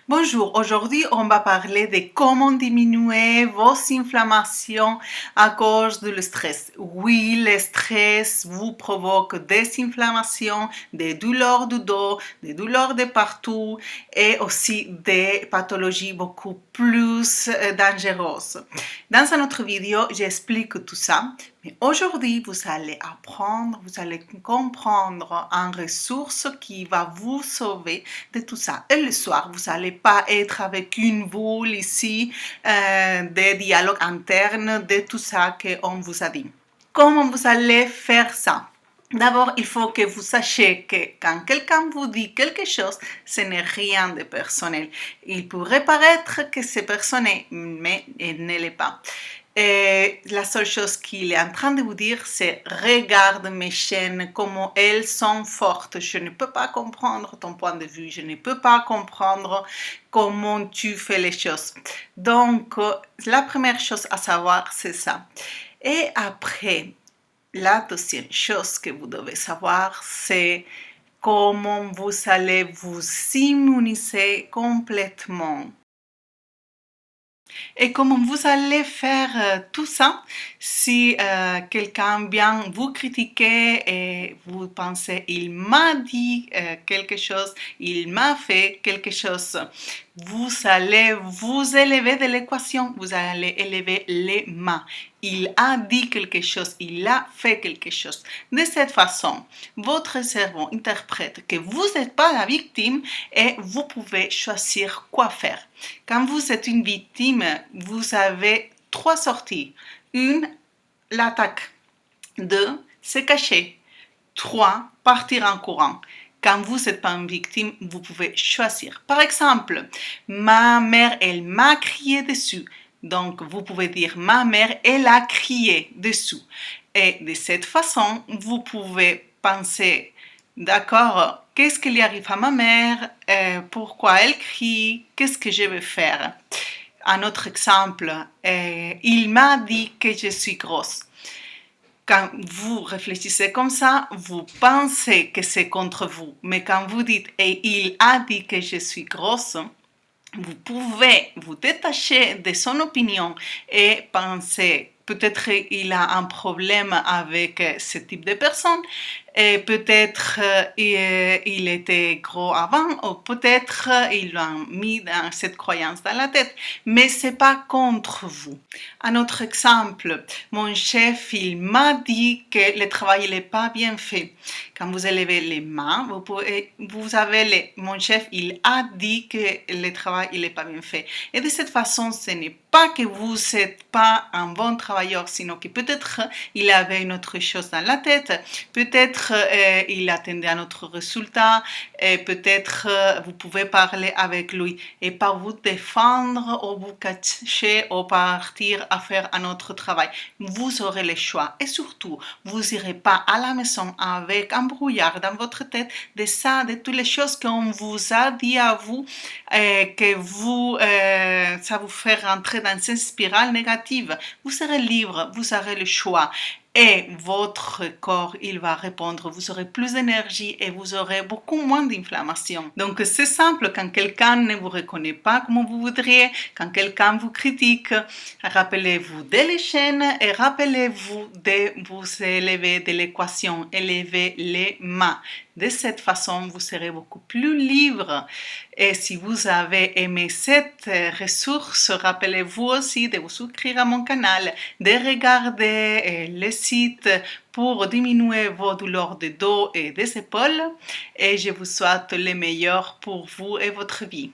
Bonjour, aujourd'hui on va parler de comment diminuer vos inflammations à cause du stress. Oui, le stress vous provoque des inflammations, des douleurs du dos, des douleurs de partout et aussi des pathologies beaucoup plus dangereuses. Dans une autre vidéo, j'explique tout ça. Mais aujourd'hui, vous allez apprendre, vous allez comprendre une ressource qui va vous sauver de tout ça. Et le soir, vous n'allez pas être avec une boule ici, des dialogues internes, de tout ça qu'on vous a dit. Comment vous allez faire ça? D'abord, il faut que vous sachiez que quand quelqu'un vous dit quelque chose, ce n'est rien de personnel. Il pourrait paraître que c'est personnel, mais il ne l'est pas. Et la seule chose qu'il est en train de vous dire, c'est regarde mes chaînes, comment elles sont fortes. Je ne peux pas comprendre ton point de vue, je ne peux pas comprendre comment tu fais les choses. Donc, la première chose à savoir, c'est ça. Et après, la deuxième chose que vous devez savoir, c'est comment vous allez vous immuniser complètement. Et comment vous allez faire tout ça si quelqu'un vient vous critiquer et vous pensez il m'a dit quelque chose, il m'a fait quelque chose. Vous allez vous élever de l'équation, vous allez élever les mains. Il a dit quelque chose, il a fait quelque chose. De cette façon, votre cerveau interprète que vous n'êtes pas la victime et vous pouvez choisir quoi faire. Quand vous êtes une victime, vous avez trois sorties. Une, l'attaque. Deux, se cacher. Trois, partir en courant. Quand vous n'êtes pas une victime, vous pouvez choisir. Par exemple, ma mère, elle m'a crié dessus. Donc, vous pouvez dire ma mère, elle a crié dessous. Et de cette façon, vous pouvez penser, d'accord, qu'est-ce qui lui arrive à ma mère, pourquoi elle crie, qu'est-ce que je vais faire. Un autre exemple, il m'a dit que je suis grosse. Quand vous réfléchissez comme ça, vous pensez que c'est contre vous. Mais quand vous dites « et il a dit que je suis grosse », vous pouvez vous détacher de son opinion et penser peut-être il a un problème avec ce type de personne, et peut-être il était gros avant, ou peut-être il a mis cette croyance dans la tête, mais c'est pas contre vous. Un autre exemple, mon chef, il m'a dit que le travail n'est pas bien fait. Quand vous élevez les mains, vous avez mon chef, il a dit que le travail n'est pas bien fait. Et de cette façon, ce n'est pas que vous n'êtes pas un bon travailleur, sinon que peut-être il avait une autre chose dans la tête, peut-être il attendait un autre résultat, et peut-être vous pouvez parler avec lui et pas vous défendre ou vous cacher ou partir à faire un autre travail. Vous aurez le choix et surtout, vous n'irez pas à la maison avec un brouillard dans votre tête de ça, de toutes les choses qu'on vous a dit à vous, que ça vous fait rentrer dans une spirale négative. Vous serez libre, vous aurez le choix. Et votre corps, il va répondre, vous aurez plus d'énergie et vous aurez beaucoup moins d'inflammation. Donc c'est simple, quand quelqu'un ne vous reconnaît pas comme vous voudriez, quand quelqu'un vous critique, rappelez-vous de les chaînes et rappelez-vous de vous élever de l'équation, élevez les mains. De cette façon, vous serez beaucoup plus libre. Et si vous avez aimé cette ressource, rappelez-vous aussi de vous souscrire à mon canal, de regarder le site pour diminuer vos douleurs de dos et des épaules. Et je vous souhaite le meilleur pour vous et votre vie.